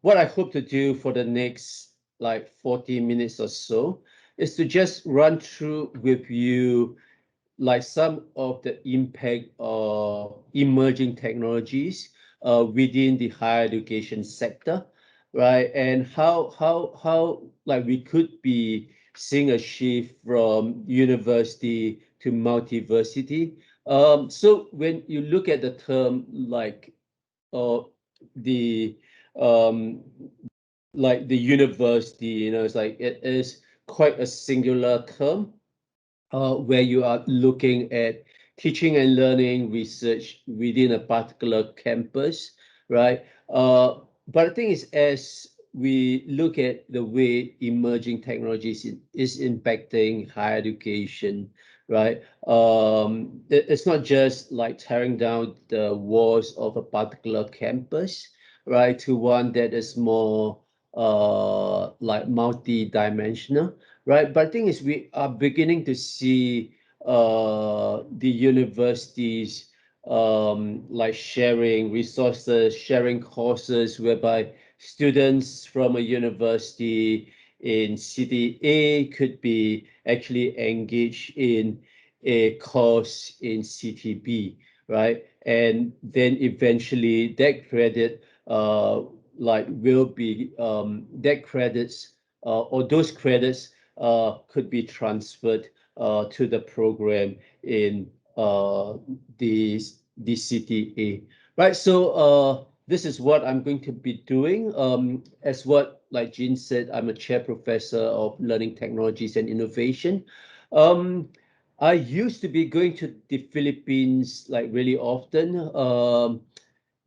what I hope to do for the next like 40 minutes or so is to just run through with you like some of the impact of emerging technologies within the higher education sector, right? And how like we could be seeing a shift from university to multiversity. So when you look at the term uh, the um, like the university, it's like it is quite a singular term where you are looking at teaching and learning research within a particular campus, right? But the thing is, as we look at the way emerging technologies is impacting higher education, right? It's not just like tearing down the walls of a particular campus, right, to one that is more like multi-dimensional, right? But the thing is, we are beginning to see the universities like sharing resources, sharing courses, whereby students from a university in city A could be actually engaged in a course in city B, right? And then eventually that credit like will be that credits or those credits could be transferred to the program in the the CTA, right? So this is what I'm going to be doing. As what like Jean said, I'm a chair professor of learning technologies and innovation. Um, I used to be going to the Philippines like really often.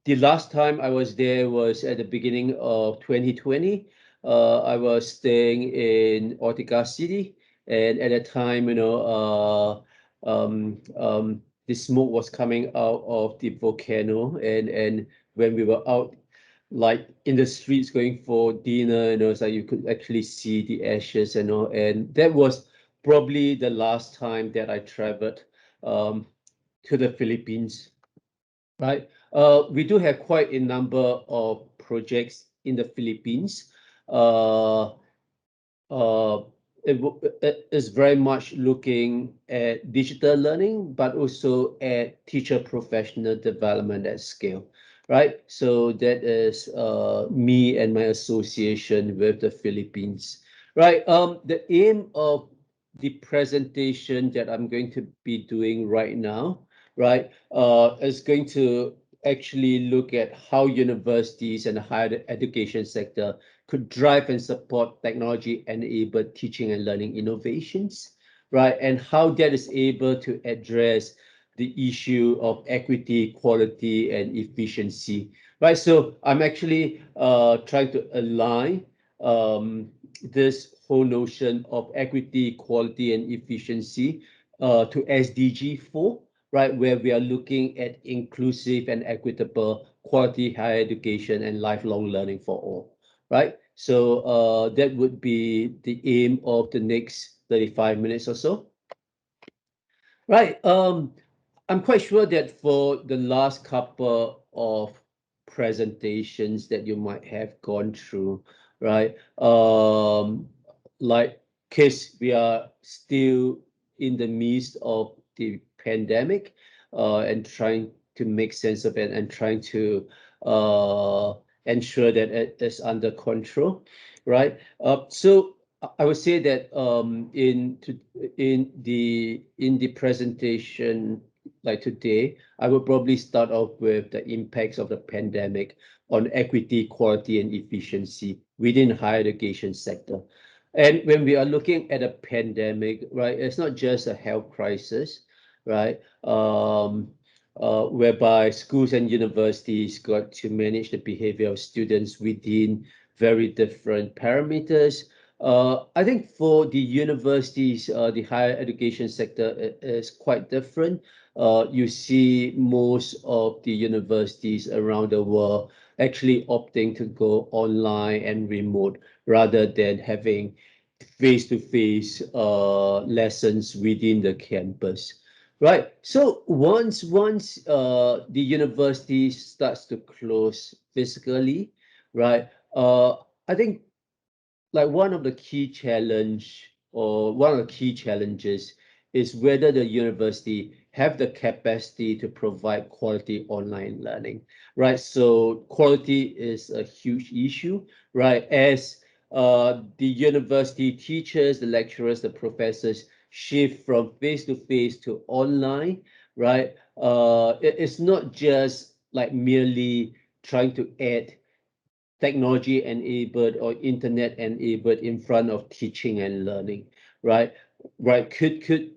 The last time I was there was at the beginning of 2020. I was staying in Ortigas City, and at that time, the smoke was coming out of the volcano, and when we were out, like in the streets going for dinner, it's like you could actually see the ashes and all, and that was probably the last time that I traveled um, to the Philippines. Right. We do have quite a number of projects in the Philippines. Uh, uh, it is very much looking at digital learning, but also at teacher professional development at scale, right? So that is me and my association with the Philippines, right? The aim of the presentation that I'm going to be doing right now, right, is going to actually look at how universities and the higher education sector could drive and support technology-enabled teaching and learning innovations, right? And how that is able to address the issue of equity, quality, and efficiency, right? So I'm actually trying to align this whole notion of equity, quality, and efficiency to SDG 4, right, where we are looking at inclusive and equitable quality higher education and lifelong learning for all, right? So that would be the aim of the next 35 minutes or so. Right. I'm quite sure that for the last couple of presentations that you might have gone through, right? Like, case we are still in the midst of the pandemic, and trying to make sense of it and trying to ensure that it is under control, right? So I would say that in the presentation like today, I will probably start off with the impacts of the pandemic on equity, quality, and efficiency within higher education sector. And when we are looking at a pandemic, right, it's not just a health crisis, right? Whereby schools and universities got to manage the behavior of students within very different parameters. I think for the universities, the higher education sector is quite different. You see most of the universities around the world actually opting to go online and remote rather than having face-to-face lessons within the campus. Right. So once the university starts to close physically, right? I think like one of the key challenges is whether the university have the capacity to provide quality online learning, right? So quality is a huge issue, right? As the university teachers, the lecturers, the professors shift from face-to-face to online, right? It's not just like merely trying to add technology enabled or internet enabled in front of teaching and learning, right? Right. Could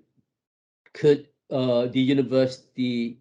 the university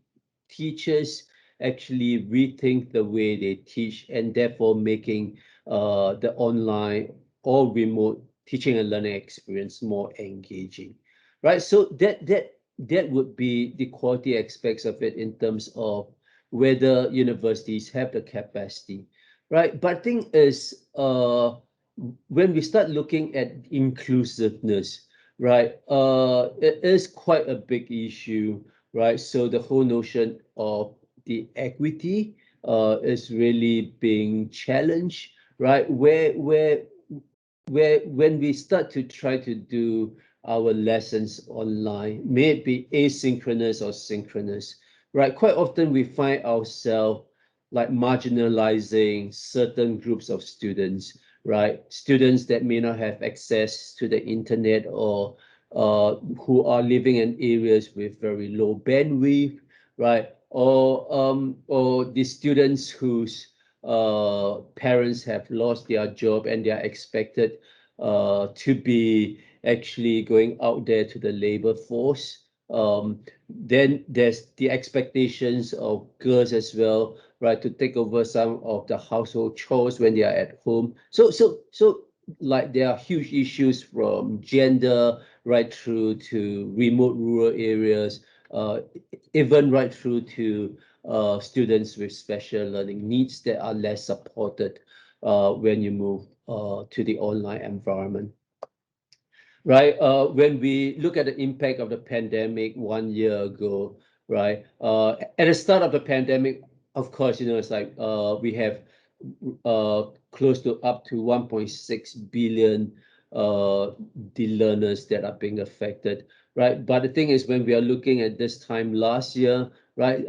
teachers actually rethink the way they teach and therefore making the online or remote teaching and learning experience more engaging, right? So that would be the quality aspects of it in terms of whether universities have the capacity, right? But thing is, when we start looking at inclusiveness, right, it is quite a big issue, right? So the whole notion of the equity is really being challenged, right? Where when we start to try to do our lessons online, may it be asynchronous or synchronous, right? Quite often we find ourselves like marginalizing certain groups of students, right? Students that may not have access to the internet or who are living in areas with very low bandwidth, right? Or the students whose parents have lost their job and they are expected to be actually going out there to the labor force. Then there's the expectations of girls as well, right, to take over some of the household chores when they are at home. So like there are huge issues from gender right through to remote rural areas, uh, even right through to students with special learning needs that are less supported when you move to the online environment, right? When we look at the impact of the pandemic 1 year ago, right? At the start of the pandemic, of course, it's like we have close to up to 1.6 billion uh, the learners that are being affected, right? But the thing is, when we are looking at this time last year, right,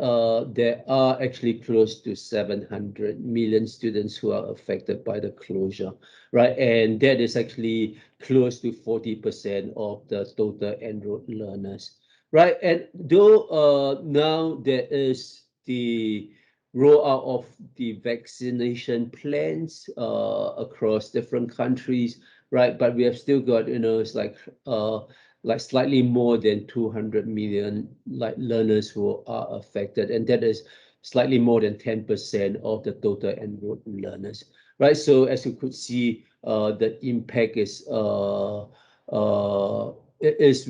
there are actually close to 700 million students who are affected by the closure, right? And that is actually close to 40% of the total enrolled learners, right? And though now there is the rollout of the vaccination plans across different countries, right? But we have still got, it's like slightly more than 200 million like learners who are affected, and that is slightly more than 10% of the total enrolled learners, right? So as you could see, the impact is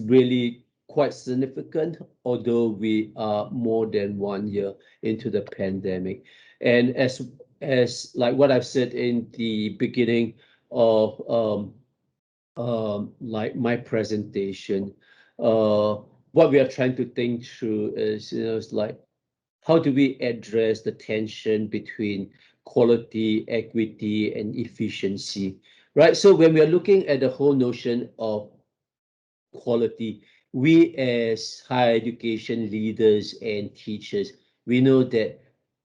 really quite significant, although we are more than 1 year into the pandemic. And as like what I've said in the beginning of like my presentation, what we are trying to think through is, it's like how do we address the tension between quality, equity, and efficiency, right? So when we are looking at the whole notion of quality, we as higher education leaders and teachers, we know that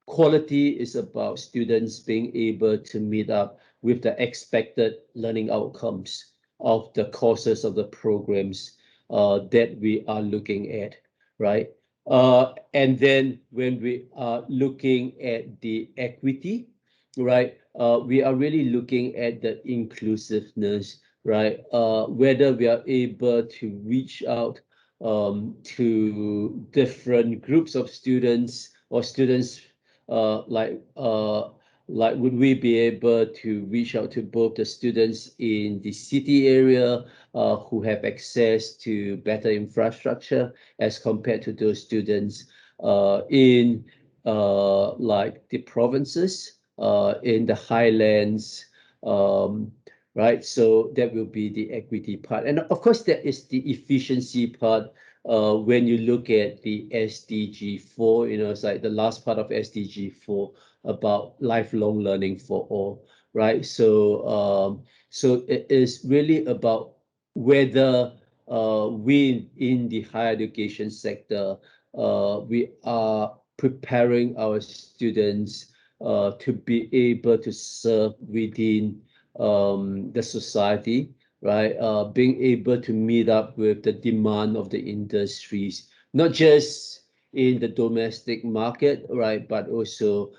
quality is about students being able to meet up with the expected learning outcomes of the courses of the programs that we are looking at, right? And then when we are looking at the equity, right, we are really looking at the inclusiveness, right? Whether we are able to reach out to different groups of students or students uh, like uh, like would we be able to reach out to both the students in the city area who have access to better infrastructure as compared to those students in like the provinces in the highlands, um, right? So that will be the equity part. And of course, there is the efficiency part. When you look at the SDG 4, it's like the last part of SDG 4 about lifelong learning for all, right? So it is really about whether we in the higher education sector we are preparing our students to be able to serve within the society, right? Being able to meet up with the demand of the industries, not just in the domestic market, right, but also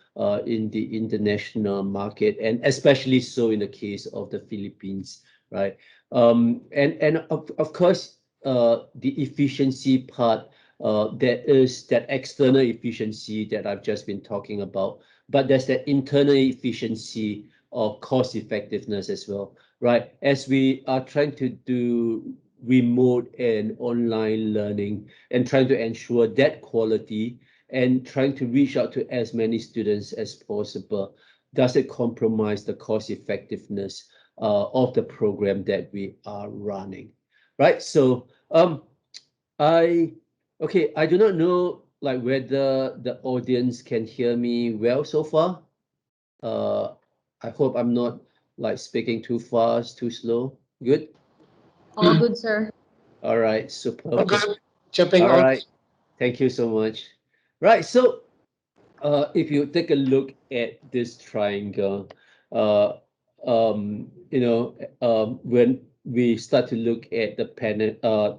in the international market, and especially so in the case of the Philippines, right? And of course, the efficiency part, there is that external efficiency that I've just been talking about, but there's that internal efficiency of cost effectiveness as well, right? As we are trying to do remote and online learning and trying to ensure that quality and trying to reach out to as many students as possible, does it compromise the cost effectiveness of the program that we are running, right? So I okay, I do not know like whether the audience can hear me well so far. Uh, I hope I'm not like speaking too fast, too slow. Good. All good, sir. All right, All super. good. Jumping All on. right, thank you so much. Right, so if you take a look at this triangle, uh, when we start to look at the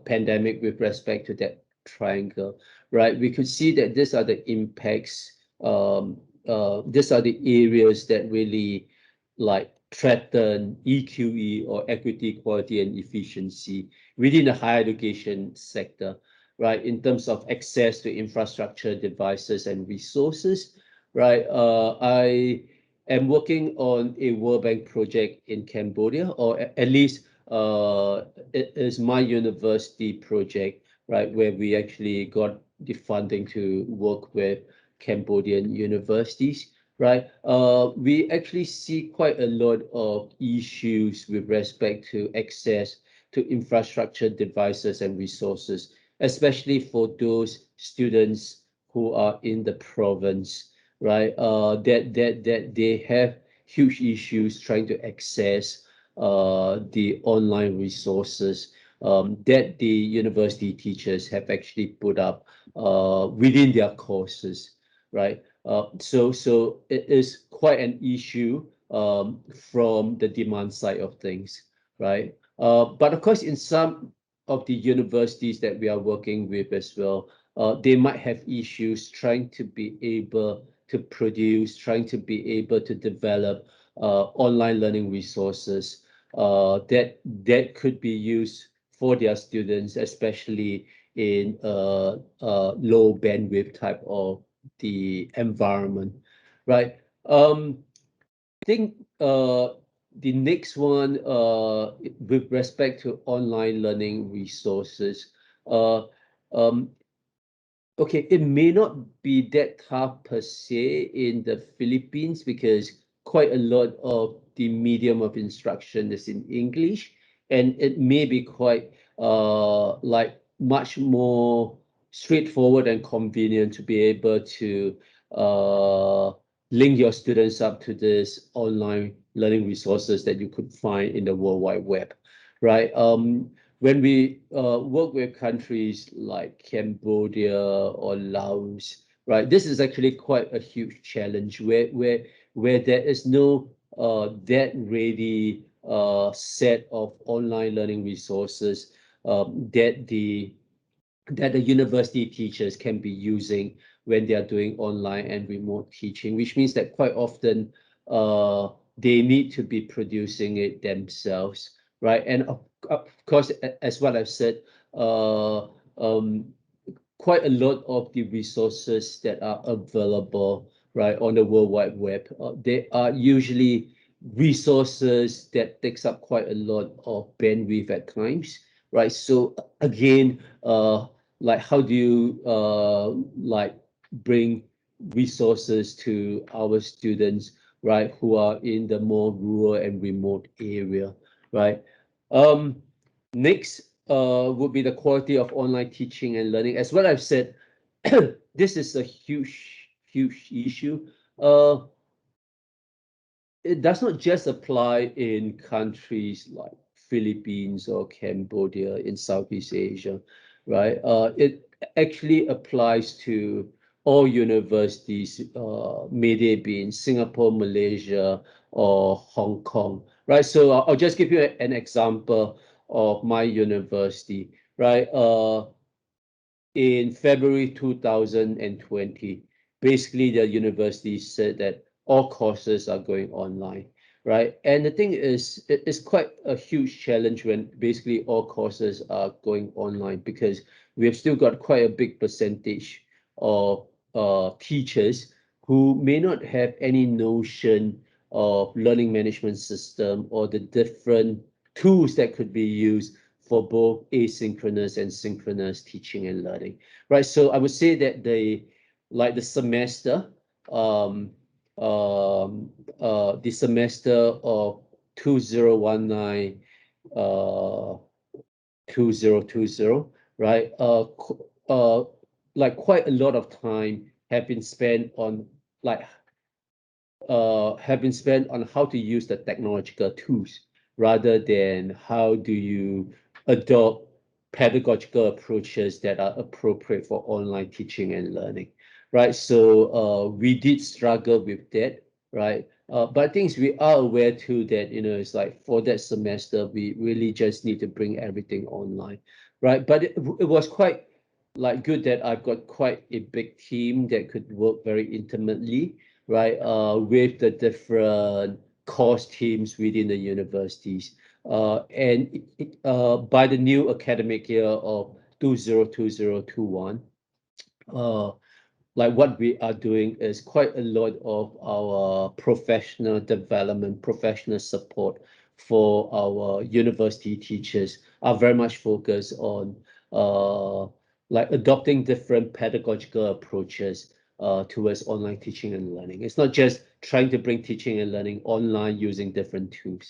pandemic with respect to that triangle, right, we could see that these are the impacts. These are the areas that really like threaten EQE or equity, quality, and efficiency within the higher education sector, right, in terms of access to infrastructure, devices, and resources, right? I am working on a World Bank project in Cambodia, or at least it is my university project, right, where we actually got the funding to work with Cambodian universities, right? We actually see quite a lot of issues with respect to access to infrastructure, devices, and resources, especially for those students who are in the province, right? That they have huge issues trying to access the online resources that the university teachers have actually put up within their courses, right? So it is quite an issue from the demand side of things, right? But of course, in some of the universities that we are working with as well, they might have issues trying to be able to produce, trying to be able to develop online learning resources that could be used for their students, especially in low bandwidth type of the environment, right? I think the next one with respect to online learning resources, uh, um, okay, it may not be that tough per se in the Philippines because quite a lot of the medium of instruction is in English, and it may be quite like much more straightforward and convenient to be able to uh, link your students up to this online learning resources that you could find in the World Wide Web, right? When we work with countries like Cambodia or Laos, right, this is actually quite a huge challenge where there is no that ready set of online learning resources that the university teachers can be using when they are doing online and remote teaching, which means that quite often they need to be producing it themselves, right? And of course, as what I've said, uh, um, quite a lot of the resources that are available, right, on the World Wide Web, they are usually resources that takes up quite a lot of bandwidth at times, right? So again, like how do you like bring resources to our students, right, who are in the more rural and remote area, right? Um, Next would be the quality of online teaching and learning. As what I've said, this is a huge issue. Uh, it does not just apply in countries like Philippines or Cambodia in Southeast Asia, right? It actually applies to all universities, may they be in Singapore, Malaysia, or Hong Kong, right? So I'll just give you an example of my university, right? In February 2020, basically the university said that all courses are going online, right? And the thing is, it's quite a huge challenge when basically all courses are going online, because we have still got quite a big percentage of teachers who may not have any notion of learning management system or the different tools that could be used for both asynchronous and synchronous teaching and learning, right? So I would say that the semester, um, the semester of 2019, 2020, right? Like quite a lot of time have been spent on like have been spent on how to use the technological tools rather than how do you adopt pedagogical approaches that are appropriate for online teaching and learning, right? So we did struggle with that, right? But things we are aware too that, it's like for that semester, we really just need to bring everything online, right? But it was quite like good that I've got quite a big team that could work very intimately, right, with the different course teams within the universities. And by the new academic year of 2020-21, uh, like what we are doing is quite a lot of our professional development, professional support for our university teachers are very much focused on like adopting different pedagogical approaches towards online teaching and learning. It's not just trying to bring teaching and learning online using different tools,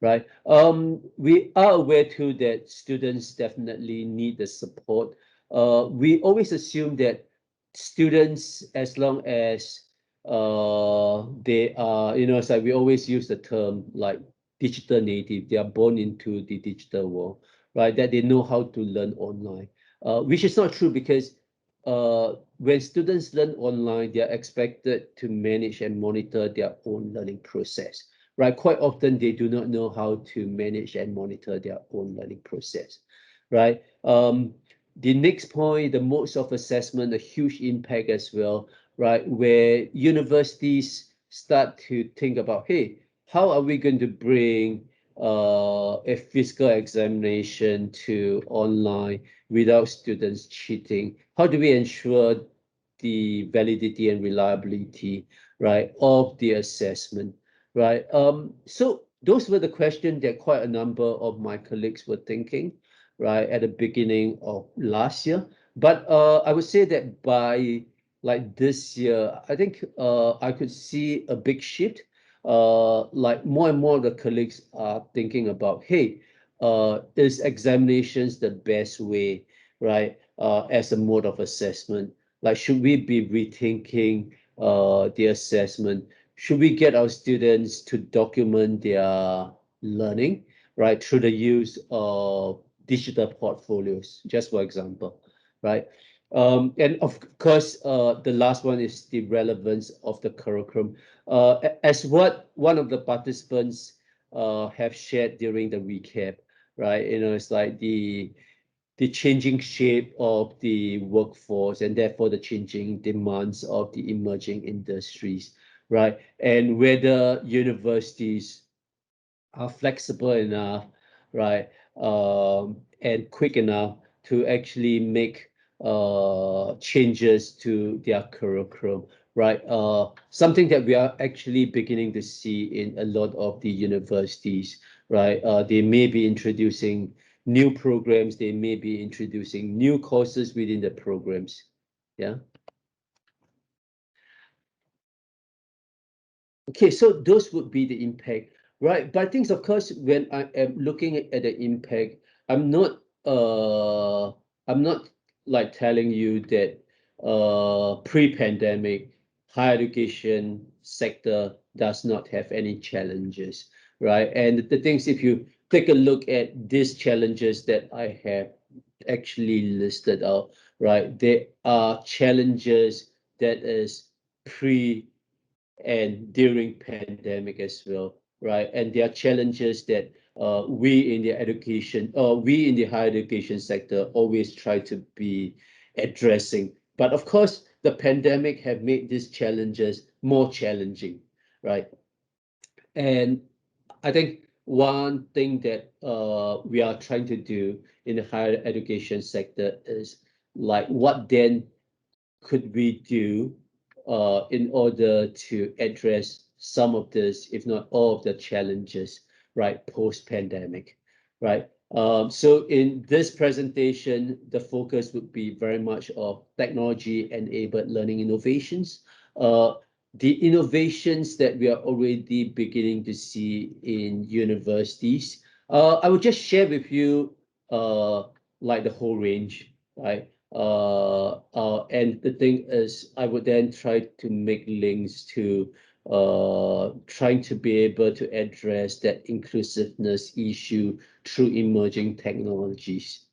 right? We are aware too that students definitely need the support. We always assume that students, as long as they are, it's like we always use the term like digital native, they are born into the digital world, right? That they know how to learn online, which is not true, because when students learn online, they are expected to manage and monitor their own learning process, right? Quite often they do not know how to manage and monitor their own learning process, right? The next point, the modes of assessment, a huge impact as well, right? Where universities start to think about, hey, how are we going to bring a physical examination to online without students cheating? How do we ensure the validity and reliability, right, of the assessment, right? So those were the questions that quite a number of my colleagues were thinking, right, at the beginning of last year. But I would say that by like this year, I think I could see a big shift. Like more and more of the colleagues are thinking about, hey, is examinations the best way, right, as a mode of assessment? Like, should we be rethinking the assessment? Should we get our students to document their learning, right, through the use of digital portfolios, just for example, right? And of course, the last one is the relevance of the curriculum. As what one of the participants have shared during the recap, right? It's like the changing shape of the workforce and therefore the changing demands of the emerging industries, right? And whether universities are flexible enough, right, and quick enough to actually make changes to their curriculum, right? Something that we are actually beginning to see in a lot of the universities, right? They may be introducing new programs, they may be introducing new courses within the programs, yeah. Okay, so those would be the impact, right? But things, of course, when I am looking at the impact, I'm not uh I'm not like telling you that pre-pandemic higher education sector does not have any challenges, right? And the things, if you take a look at these challenges that I have actually listed out, right? There are challenges that is pre and during pandemic as well, right? And there are challenges that we in the education, we in the higher education sector always try to be addressing. But of course, the pandemic have made these challenges more challenging, right? And I think one thing that we are trying to do in the higher education sector is like, what then could we do in order to address some of this, if not all of the challenges, right, post-pandemic, right? So in this presentation, the focus would be very much of technology-enabled learning innovations. The innovations that we are already beginning to see in universities. I will just share with you like the whole range, right? And the thing is, I would then try to make links to trying to be able to address that inclusiveness issue through emerging technologies.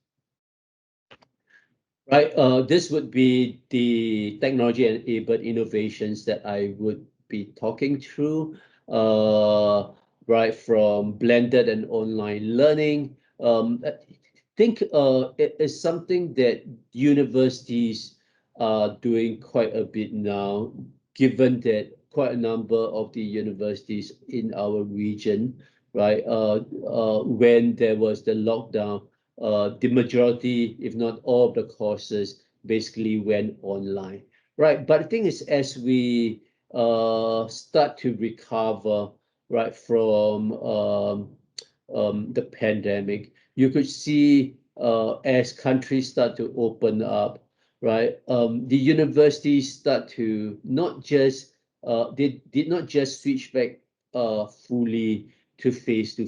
Right, this would be the technology-enabled innovations that I would be talking through, right, from blended and online learning. I think it is something that universities are doing quite a bit now, given that quite a number of the universities in our region, right, when there was the lockdown, the majority, if not all of the courses basically went online, right? But the thing is, as we start to recover, right, from the pandemic, you could see as countries start to open up, right, the universities start to not just, they did not just switch back fully to face,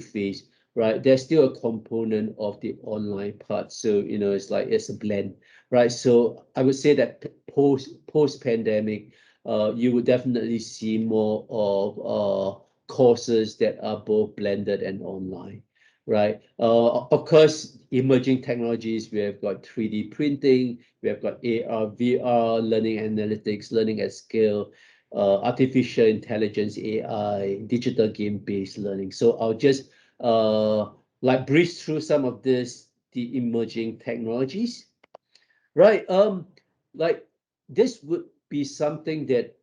right? There's still a component of the online part. So, it's like it's a blend, right? So I would say that post pandemic, you would definitely see more of courses that are both blended and online, right? Of course, emerging technologies, we have got 3D printing, we have got AR, VR, learning analytics, learning at scale, artificial intelligence, AI, digital game-based learning. So I'll just like breeze through some of the emerging technologies, right? Like this would be something that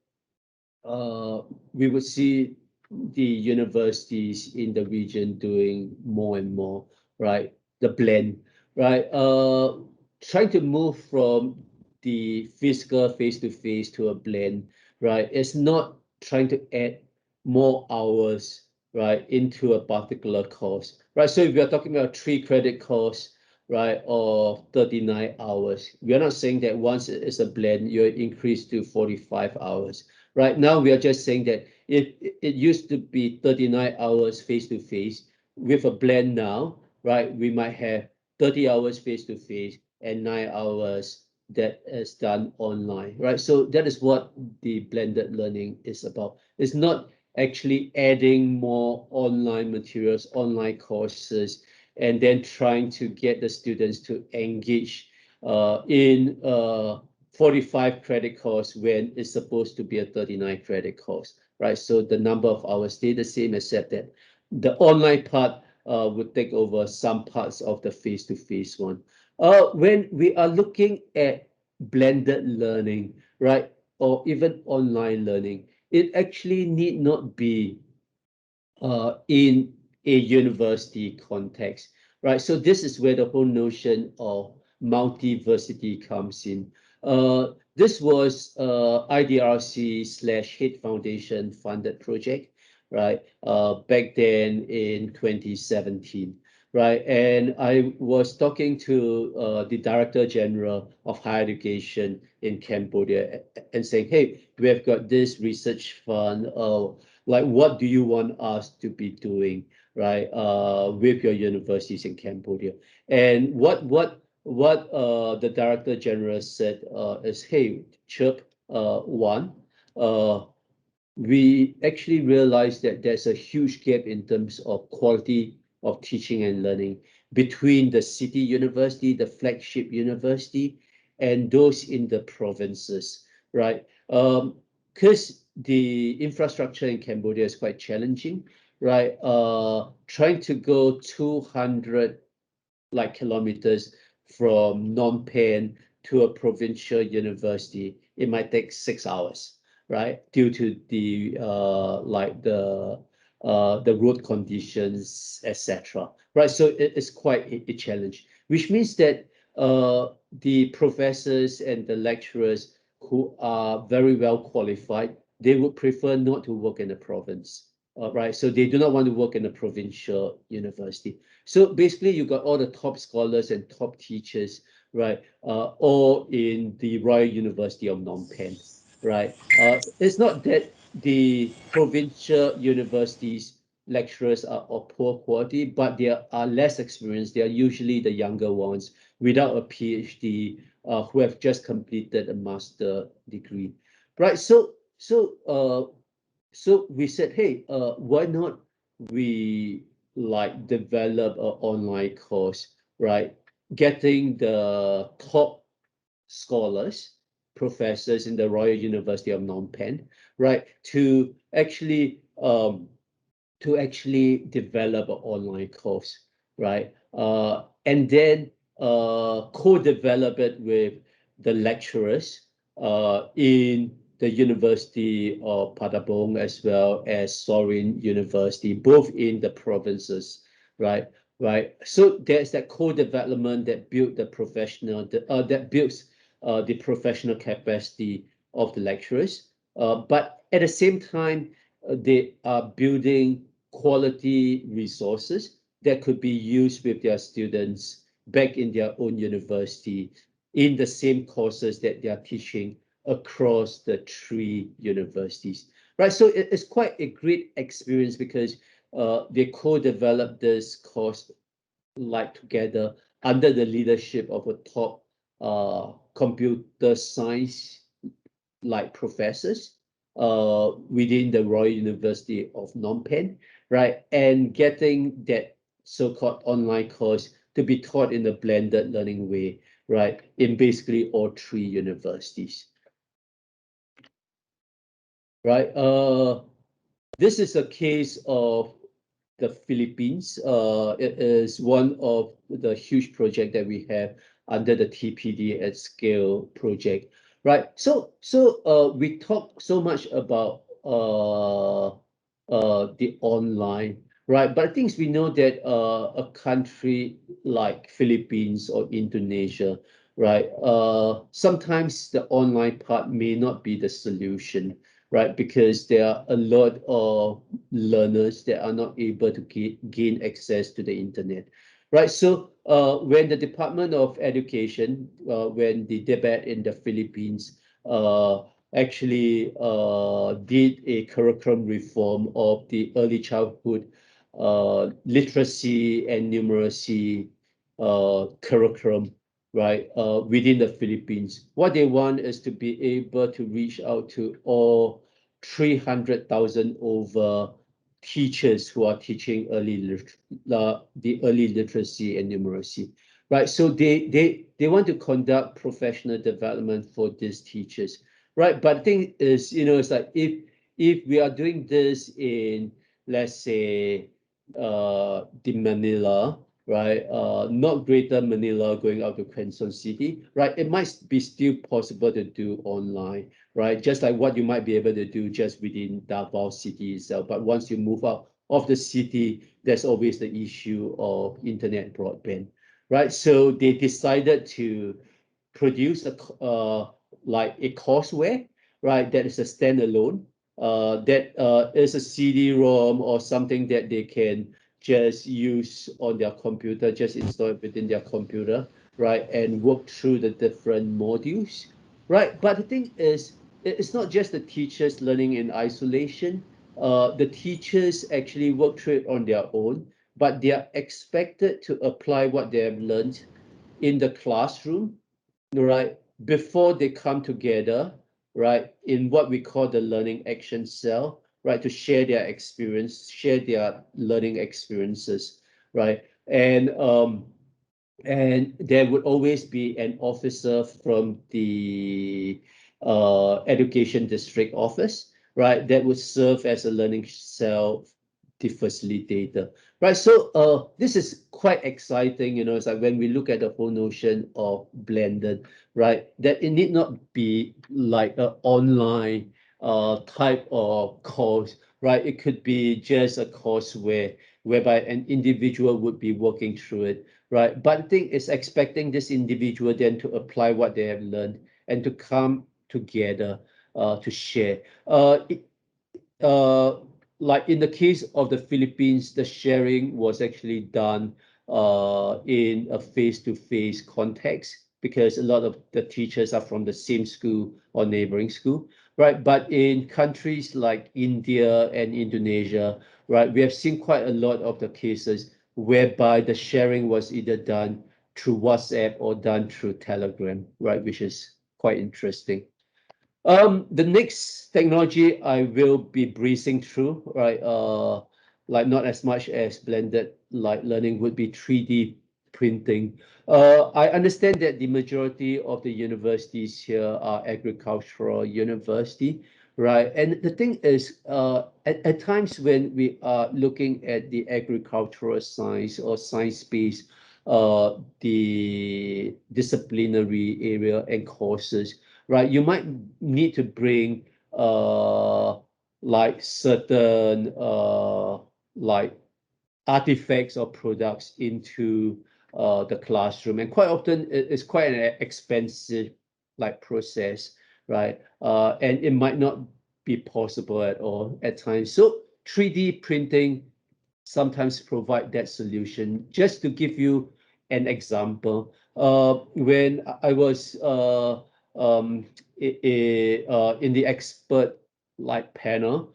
we would see the universities in the region doing more and more, right? The blend, right? Trying to move from the physical face-to-face to a blend, right? It's not trying to add more hours, right, into a particular course, right? So if we are talking about 3 credit course, right, or 39 hours, we are not saying that once it's a blend, you increase to 45 hours. Right now, we are just saying that it used to be 39 hours face to face. With a blend now, right, we might have 30 hours face to face and 9 hours that is done online, right? So that is what the blended learning is about. It's not actually adding more online materials, online courses, and then trying to get the students to engage in 45 credit course when it's supposed to be a 39 credit course, right? So the number of hours stay the same, except that the online part would take over some parts of the face-to-face one. When we are looking at blended learning, right, or even online learning, it actually need not be in a university context, right? So this is where the whole notion of multiversity comes in. This was IDRC/Hate Foundation funded project, right? Back then in 2017, right? And I was talking to the Director General of Higher Education in Cambodia and saying, hey, we have got this research fund. Like, what do you want us to be doing, right, with your universities in Cambodia? And what the Director General said is, hey, Chirp, one, uh, we actually realized that there's a huge gap in terms of quality of teaching and learning between the city university, the flagship university, and those in the provinces, right? Because the infrastructure in Cambodia is quite challenging, right? Trying to go 200 kilometers from Phnom Penh to a provincial university, it might take 6 hours, right? Due to the road conditions, etc. Right. So it's quite a challenge, which means that the professors and the lecturers who are very well qualified, they would prefer not to work in the province. Right. So they do not want to work in a provincial university. So basically, you got all the top scholars and top teachers, right, all in the Royal University of Phnom Penh, right? It's not that the provincial universities lecturers are of poor quality, but they are less experienced. They are usually the younger ones without a PhD, who have just completed a master degree, right? So we said, hey, why not we develop an online course, right? Getting the top scholars, professors in the Royal University of Phnom Penh, right, to actually develop an online course, right? And then co-develop it with the lecturers in the University of Padabong as well as Sorin University, both in the provinces, right? Right. So there's that co-development that build the that builds the professional capacity of the lecturers. But at the same time, they are building quality resources that could be used with their students back in their own university in the same courses that they are teaching across the three universities, right? So it's quite a great experience because they co-developed this course together under the leadership of a top computer science professors within the Royal University of Phnom Penh, right? And getting that so-called online course to be taught in a blended learning way, right? In basically all three universities, right? This is a case of the Philippines. It is one of the huge project that we have under the TPD at Scale project, right? So we talk so much about the online, right? But I think we know that a country like Philippines or Indonesia, right? Sometimes the online part may not be the solution, right? Because there are a lot of learners that are not able to gain access to the internet, right? So when the Department of Education, when the debate in the Philippines actually did a curriculum reform of the early childhood literacy and numeracy curriculum, right, within the Philippines. What they want is to be able to reach out to all 300,000 over teachers who are teaching the early literacy and numeracy, right? So they want to conduct professional development for these teachers, right? But the thing is, it's like if we are doing this in, let's say, the Manila, right? Not Greater Manila going out to Quezon City, right? It might be still possible to do online, right? Just like what you might be able to do just within Davao City itself. But once you move out of the city, there's always the issue of internet broadband, right? So they decided to produce a courseware, right? That is a standalone, that is a CD-ROM or something that they can just use on their computer, just install it within their computer, right? And work through the different modules, right? But the thing is, it's not just the teachers learning in isolation. The teachers actually work through it on their own, but they are expected to apply what they have learned in the classroom, right, before they come together right, in what we call the learning action cell, right, to share their experience, share their learning experiences, right, and there would always be an officer from the education district office, right, that would serve as a learning cell, the facilitator, right? So this is quite exciting, it's like when we look at the whole notion of blended, right, that it need not be like an online type of course, right? It could be just a course whereby an individual would be working through it, right? But the thing is expecting this individual then to apply what they have learned and to come together to share. Uh, like in the case of the Philippines, the sharing was actually done in a face-to-face context because a lot of the teachers are from the same school or neighboring school, right? But in countries like India and Indonesia, right, we have seen quite a lot of the cases whereby the sharing was either done through WhatsApp or done through Telegram, right, which is quite interesting. The next technology I will be breezing through, right? Like not as much as blended like learning would be 3D printing. I understand that the majority of the universities here are agricultural university, right? And the thing is, at times when we are looking at the agricultural science or science-based, the disciplinary area and courses, right? You might need to bring like certain like artifacts or products into the classroom, and quite often it's quite an expensive like process, right? And it might not be possible at all at times. So 3D printing sometimes provide that solution. Just to give you an example, when I was in the expert like panel,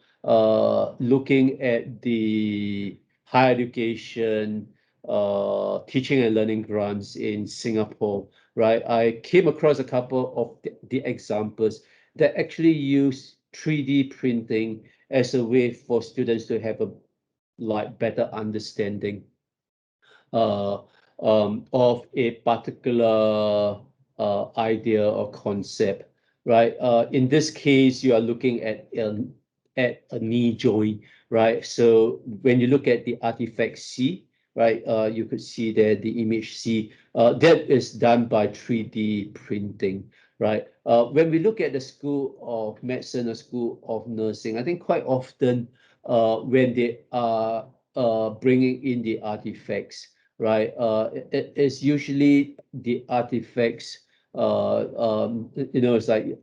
looking at the higher education teaching and learning grants in Singapore, right? I came across a couple of the examples that actually use 3D printing as a way for students to have a like better understanding uh, of a particular idea or concept, right? In this case, you are looking at a knee joint, right? So when you look at the artifact C, right, you could see there the image C. That is done by 3D printing, right? When we look at the School of Medicine or School of Nursing, I think quite often when they are bringing in the artifacts, right? It's usually the artifacts. It's like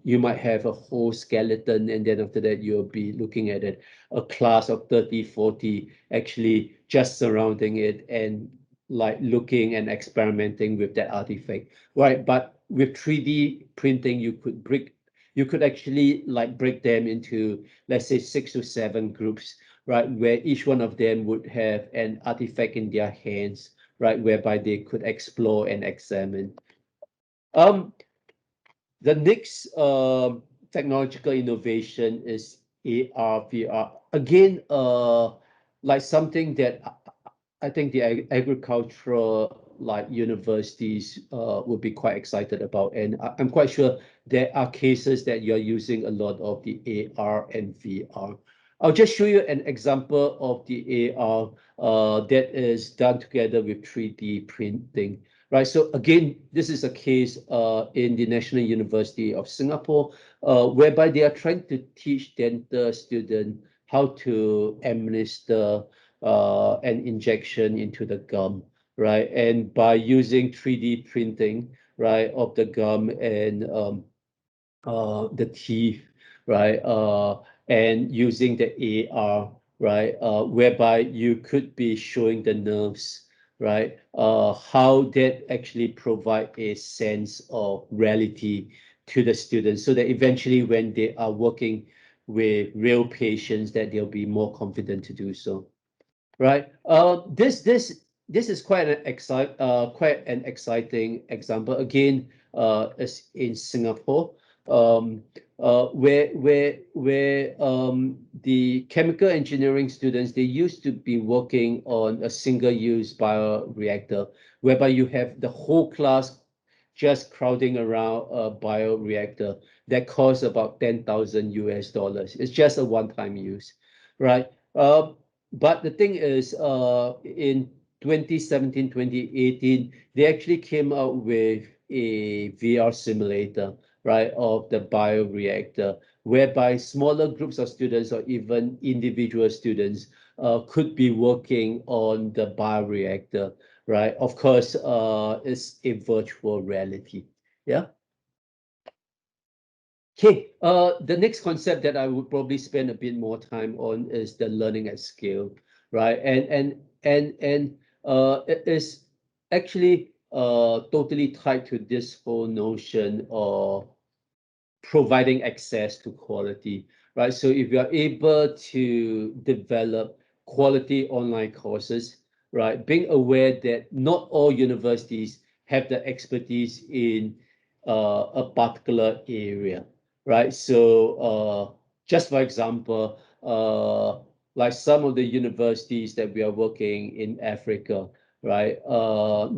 you might have a whole skeleton, and then after that you'll be looking at it, a class of 30, 40 actually just surrounding it and like looking and experimenting with that artifact, right? But with 3D printing, you could actually like break them into, let's say, 6 to 7 groups, right, where each one of them would have an artifact in their hands, right, whereby they could explore and examine. Um, the next technological innovation is AR, VR. Again, like something that I think the agricultural like universities would be quite excited about, and I'm quite sure there are cases that you're using a lot of the AR and VR. I'll just show you an example of the AR that is done together with 3D printing, right? So again, this is a case in the National University of Singapore, whereby they are trying to teach dental students how to administer an injection into the gum, right? And by using 3D printing, right, of the gum and the teeth, right, and using the AR, right, whereby you could be showing the nerves, right, how that actually provide a sense of reality to the students, so that eventually when they are working with real patients, that they'll be more confident to do so, right? This is quite an exciting example. Again, is in Singapore. where the chemical engineering students, they used to be working on a single-use bioreactor, whereby you have the whole class just crowding around a bioreactor that costs about 10,000 US dollars. It's just a one-time use, right? But the thing is, in 2017, 2018, they actually came out with a VR simulator, right, of the bioreactor, whereby smaller groups of students or even individual students could be working on the bioreactor, right? Of course, it's a virtual reality. Yeah. Okay, the next concept that I would probably spend a bit more time on is the learning at scale, right? And it is actually totally tied to this whole notion of providing access to quality, right? So if you are able to develop quality online courses, right, being aware that not all universities have the expertise in a particular area, right? So just for example, like some of the universities that we are working in Africa, right,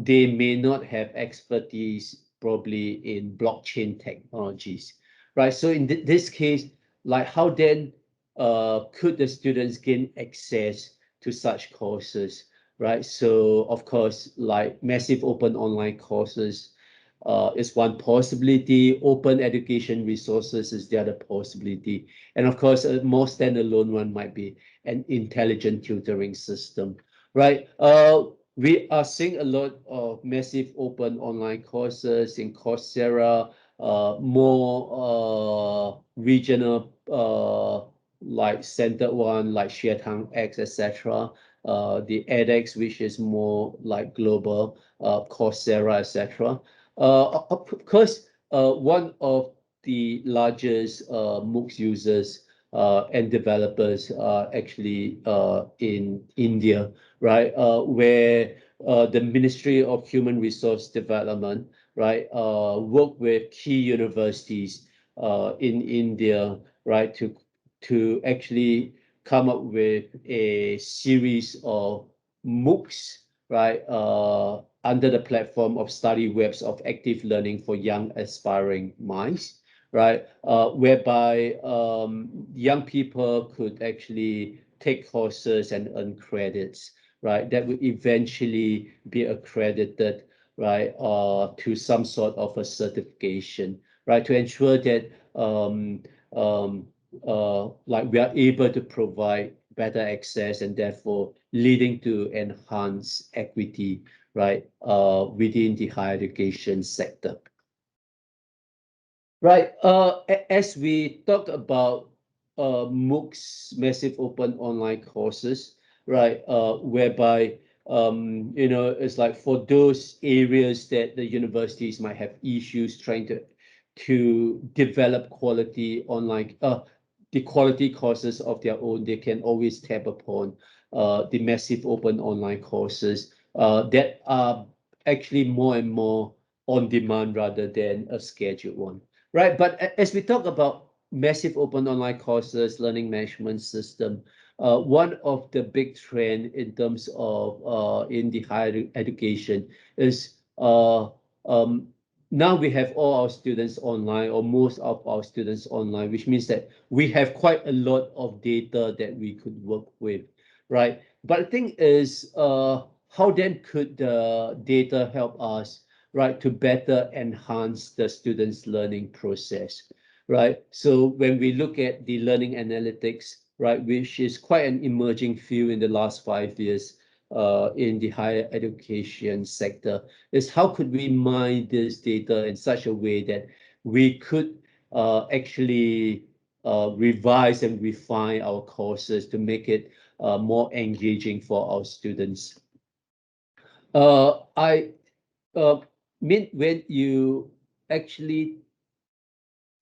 they may not have expertise probably in blockchain technologies, right? So in this case, like how then could the students gain access to such courses, right? So of course, like massive open online courses is one possibility. Open education resources is the other possibility. And of course, a more standalone one might be an intelligent tutoring system, right? We are seeing a lot of massive open online courses in Coursera, more regional like centered one like Xue X, etc. The edX, which is more like global, Coursera, etc. Of course, one of the largest MOOCs users and developers are actually in India, right? Where the Ministry of Human Resource Development, right, work with key universities in India, right, to actually come up with a series of MOOCs, right, under the platform of study webs of active learning for young aspiring minds, right, whereby young people could actually take courses and earn credits, right, that would eventually be accredited, right, to some sort of a certification, right, to ensure that um, like we are able to provide better access and therefore leading to enhanced equity, right, within the higher education sector. Right. As we talk about MOOCs, massive open online courses, right, whereby it's like for those areas that the universities might have issues trying to develop quality online, the quality courses of their own, they can always tap upon the massive open online courses that are actually more and more on demand rather than a scheduled one. Right, but as we talk about massive open online courses, learning management system, one of the big trend in terms of in the higher education is um, now we have all our students online or most of our students online, which means that we have quite a lot of data that we could work with, right? But the thing is, how then could the data help us, right, to better enhance the students' learning process, right? So when we look at the learning analytics, right, which is quite an emerging field in the last 5 years in the higher education sector, is how could we mine this data in such a way that we could actually revise and refine our courses to make it more engaging for our students. I mean, when you actually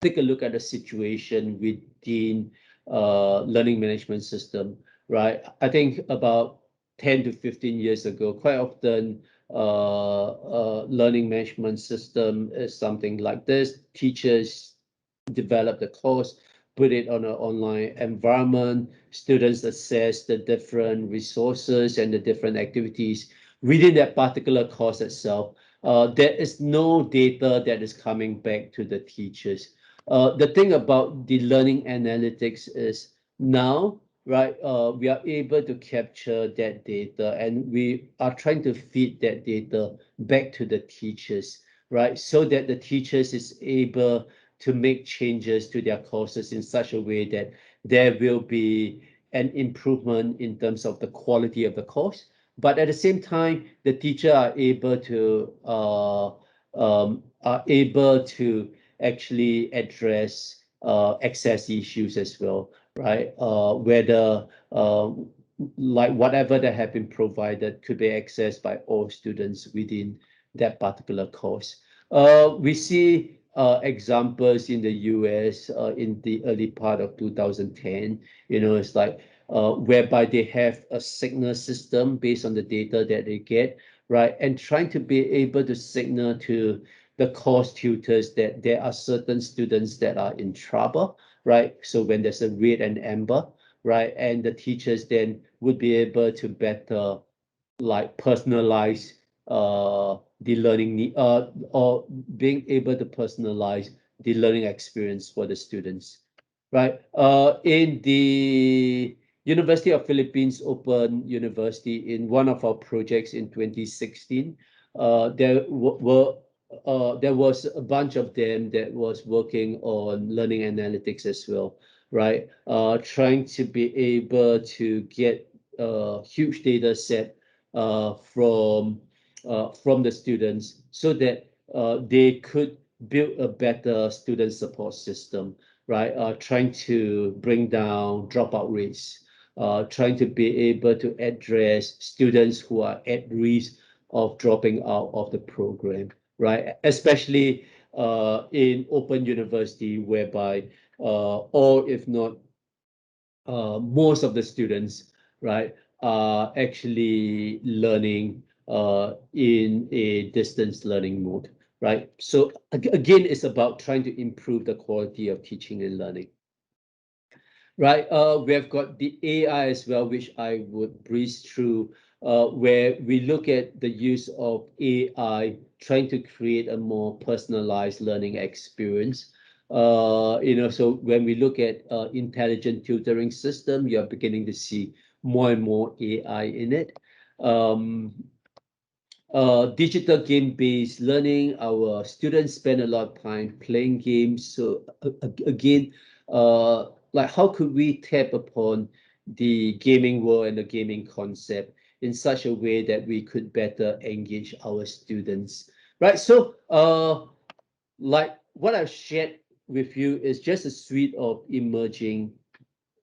take a look at the situation within learning management system, right? I think about 10 to 15 years ago, quite often learning management system is something like this. Teachers develop the course, put it on an online environment. Students assess the different resources and the different activities within that particular course itself. There is no data that is coming back to the teachers. The thing about the learning analytics is now, right, we are able to capture that data and we are trying to feed that data back to the teachers, right, so that the teachers is able to make changes to their courses in such a way that there will be an improvement in terms of the quality of the course. But at the same time, the teacher are able to actually address access issues as well, right? Whether like whatever that have been provided could be accessed by all students within that particular course. We see examples in the US in the early part of 2010. It's like whereby they have a signal system based on the data that they get, right? And trying to be able to signal to the course tutors that there are certain students that are in trouble, right? So when there's a red and amber, right? And the teachers then would be able to better like personalize the learning need or being able to personalize the learning experience for the students, right? In the University of Philippines Open University, in one of our projects in 2016, there was a bunch of them that was working on learning analytics as well, right? Trying to be able to get a huge data set from the students so that they could build a better student support system, right? Trying to bring down dropout rates, trying to be able to address students who are at risk of dropping out of the program, right? Especially in open university, whereby all, if not most of the students, right, are actually learning in a distance learning mode, right? So again, it's about trying to improve the quality of teaching and learning. Right, we have got the AI as well, which I would breeze through, where we look at the use of AI, trying to create a more personalized learning experience. So when we look at intelligent tutoring system, you're beginning to see more and more AI in it. Um, Digital game-based learning. Our students spend a lot of time playing games. So again, like how could we tap upon the gaming world and the gaming concept in such a way that we could better engage our students, right? So like what I've shared with you is just a suite of emerging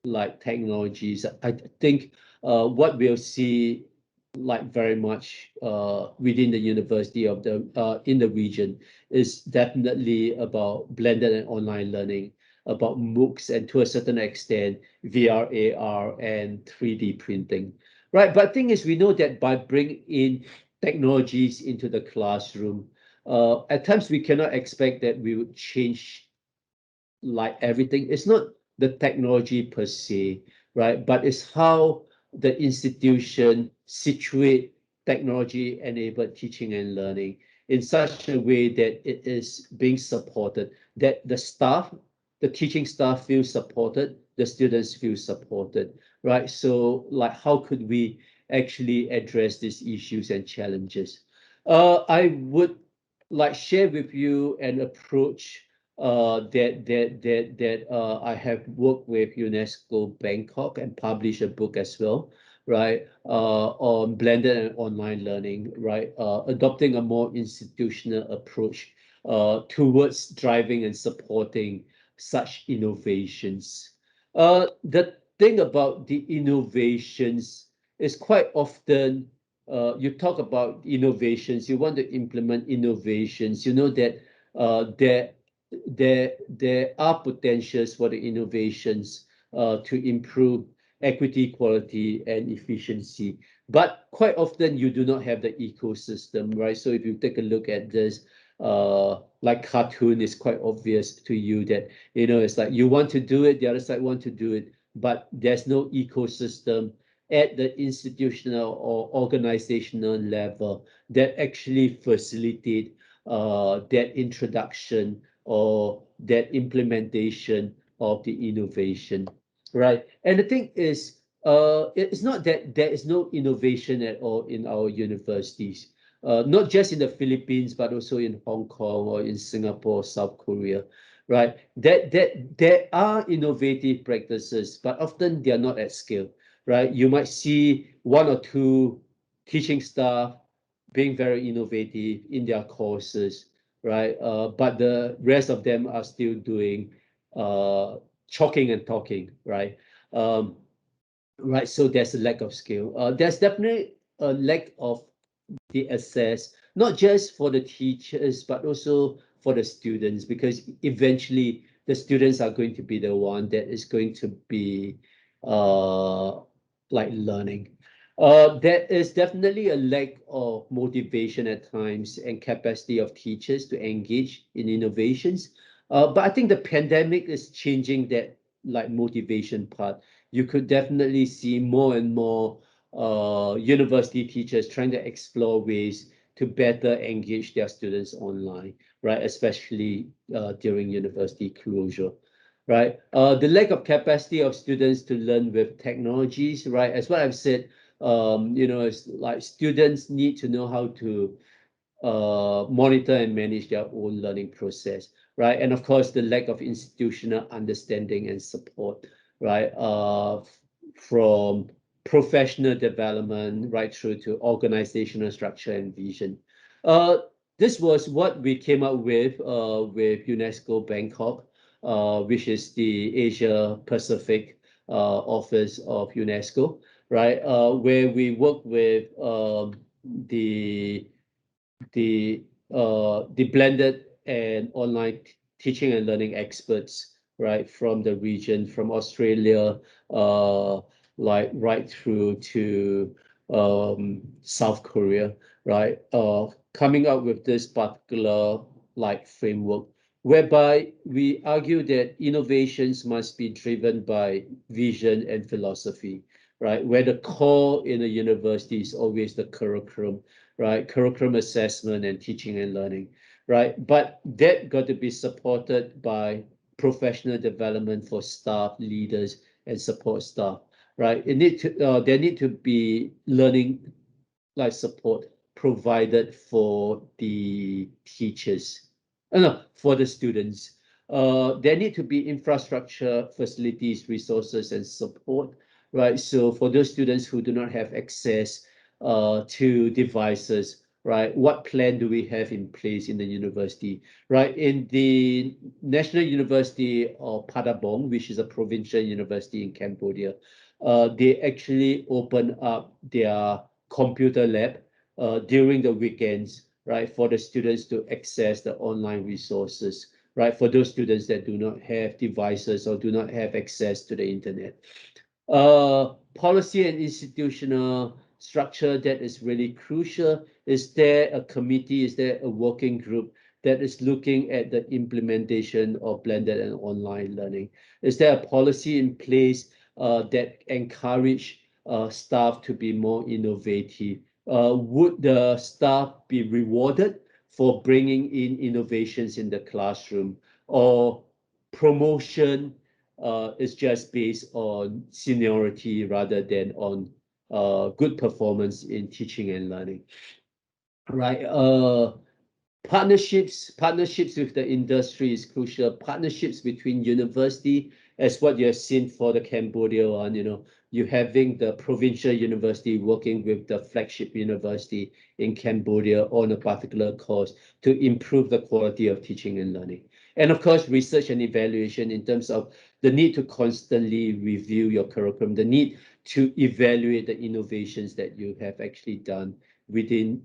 like technologies. I think what we'll see like very much within the university of the in the region is definitely about blended and online learning, about MOOCs, and to a certain extent VR, AR, and 3D printing. Right, but the thing is, we know that by bringing in technologies into the classroom, at times we cannot expect that we would change like everything. It's not the technology per se, right? But it's how the institution situate technology-enabled teaching and learning in such a way that it is being supported, that the staff, the teaching staff feel supported, the students feel supported, right? So like how could we actually address these issues and challenges? I would like share with you an approach that I have worked with UNESCO Bangkok and published a book as well, right, on blended and online learning, right, adopting a more institutional approach towards driving and supporting such innovations. The thing about the innovations is quite often you talk about innovations, you want to implement innovations, you know that there there are potentials for the innovations to improve equity, quality, and efficiency. But quite often you do not have the ecosystem, right? So if you take a look at this, like cartoon is quite obvious to you that, it's like you want to do it, the other side want to do it, but there's no ecosystem at the institutional or organizational level that actually facilitate that introduction or that implementation of the innovation, right? And the thing is, it's not that there is no innovation at all in our universities, not just in the Philippines, but also in Hong Kong or in Singapore, South Korea, right? That there are innovative practices, but often they are not at scale, right? You might see one or two teaching staff being very innovative in their courses, right? But the rest of them are still doing chalking and talking, right? Um, right. So there's a lack of skill. There's definitely a lack of the access, not just for the teachers, but also for the students, because eventually the students are going to be the one that is going to be uh, like learning. There is definitely a lack of motivation at times and capacity of teachers to engage in innovations. But I think the pandemic is changing that like motivation part. You could definitely see more and more university teachers trying to explore ways to better engage their students online, right? Especially during university closure, right? The lack of capacity of students to learn with technologies, right? As what I've said, it's like students need to know how to monitor and manage their own learning process, right? And of course, the lack of institutional understanding and support, right? From professional development right through to organizational structure and vision. Uh, this was what we came up with UNESCO Bangkok, which is the Asia Pacific office of UNESCO, right? Where we work with the the blended and online teaching and learning experts, right, from the region, from Australia, like right through to South Korea, right, coming up with this particular like framework whereby we argue that innovations must be driven by vision and philosophy, right, where the core in a university is always the curriculum, right? Curriculum assessment and teaching and learning, right? But that got to be supported by professional development for staff, leaders, and support staff, right? There need to be learning like support provided for the teachers, no, for the students. There need to be infrastructure, facilities, resources, and support, right? So for those students who do not have access to devices, right? What plan do we have in place in the university, right? In the National University of Pattabong, which is a provincial university in Cambodia, they actually open up their computer lab during the weekends, right, for the students to access the online resources, right, for those students that do not have devices or do not have access to the internet. Policy and institutional structure that is really crucial. Is there a committee? Is there a working group that is looking at the implementation of blended and online learning? Is there a policy in place that encourage staff to be more innovative? Would the staff be rewarded for bringing in innovations in the classroom, or promotion is just based on seniority rather than on good performance in teaching and learning, right? Partnerships with the industry is crucial. Partnerships between university, as what you have seen for the Cambodia one, you having the provincial university working with the flagship university in Cambodia on a particular course to improve the quality of teaching and learning. And of course, research and evaluation in terms of the need to constantly review your curriculum, the need to evaluate the innovations that you have actually done within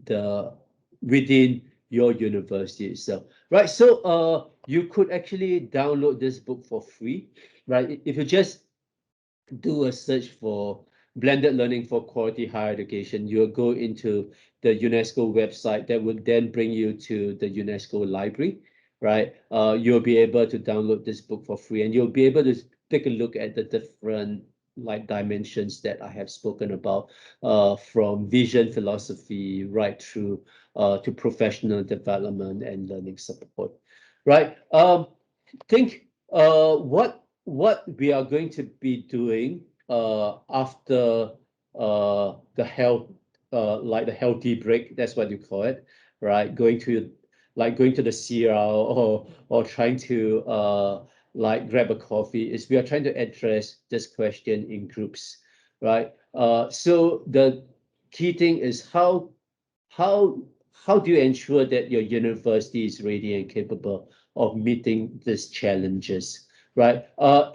your university itself, right? So you could actually download this book for free, right? If you just do a search for blended learning for quality higher education, you'll go into the UNESCO website that will then bring you to the UNESCO library, right? You'll be able to download this book for free, and you'll be able to take a look at the different like dimensions that I have spoken about, from vision philosophy right through to professional development and learning support, right? Think what we are going to be doing after the health like the healthy break, that's what you call it, right? Going to the CR or trying to like grab a coffee, is we are trying to address this question in groups, right? So the key thing is how how do you ensure that your university is ready and capable of meeting these challenges, right?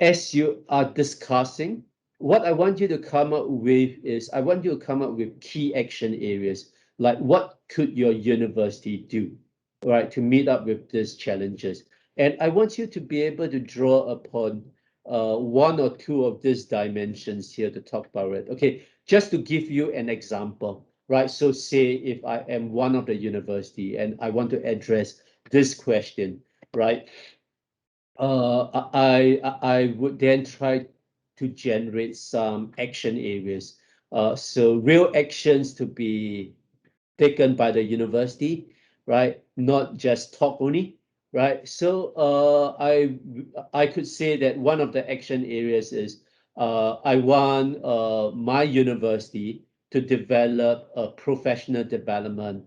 As you are discussing, what I want you to come up with is, I want you to come up with key action areas, like what could your university do, right, to meet up with these challenges. And I want you to be able to draw upon one or two of these dimensions here to talk about it. Okay, just to give you an example, right? So say if I am one of the university and I want to address this question, right? I would then try to generate some action areas. So real actions to be taken by the university, right? Not just talk only, right? So I could say that one of the action areas is I want my university to develop a professional development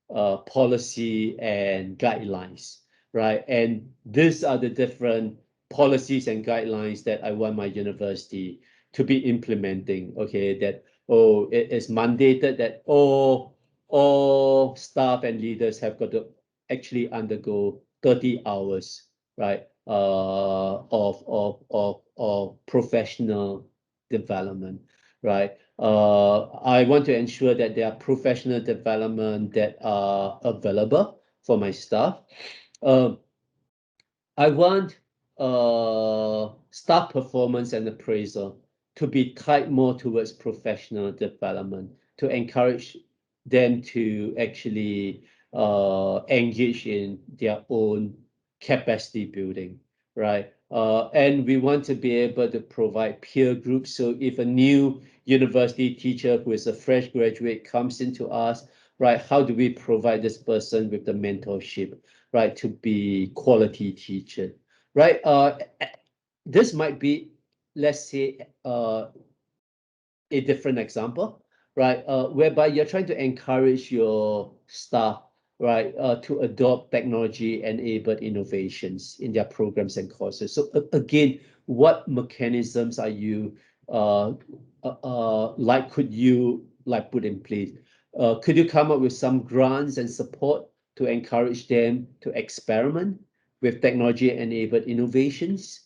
policy and guidelines, right? And these are the different policies and guidelines that I want my university to be implementing. Okay, that it is mandated that all staff and leaders have got to actually undergo 30 hours, right, of professional development, right? I want to ensure that there are professional development that are available for my staff. Um, I want staff performance and appraisal to be tied more towards professional development, to encourage them to actually engage in their own capacity building, right? And we want to be able to provide peer groups. So if a new university teacher who is a fresh graduate comes into us, right, how do we provide this person with the mentorship, right, to be quality teacher, right? This might be, let's say, a different example, right? Whereby you're trying to encourage your staff, right, to adopt technology-enabled innovations in their programs and courses. So again, what mechanisms are you could you like put in place? Could you come up with some grants and support to encourage them to experiment with technology-enabled innovations?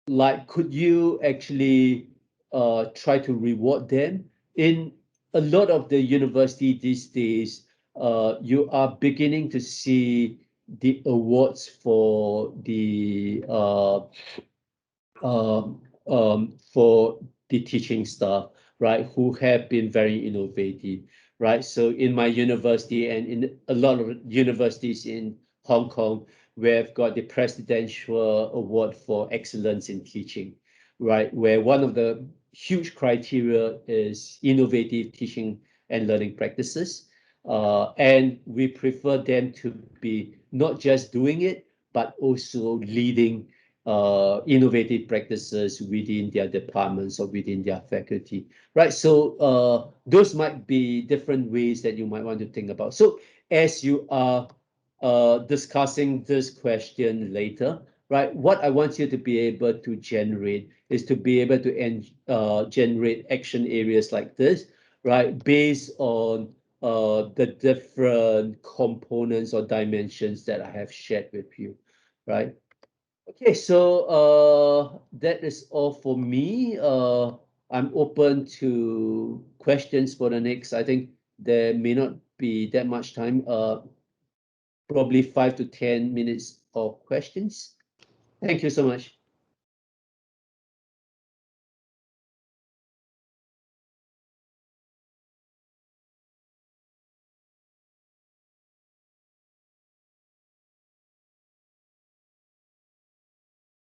Like, could you actually try to reward them? In a lot of the university these days, you are beginning to see the awards for the for the teaching staff, right, who have been very innovative, right? So in my university and in a lot of universities in Hong Kong, we've got the Presidential Award for Excellence in Teaching, right, where one of the huge criteria is innovative teaching and learning practices. And we prefer them to be not just doing it, but also leading innovative practices within their departments or within their faculty, right? So those might be different ways that you might want to think about. So as you are discussing this question later, right, what I want you to be able to generate is to be able to generate action areas like this, right, based on the different components or dimensions that I have shared with you, right? Okay, so that is all for me. I'm open to questions for the next. I think there may not be that much time. Probably 5 to 10 minutes of questions. Thank you so much.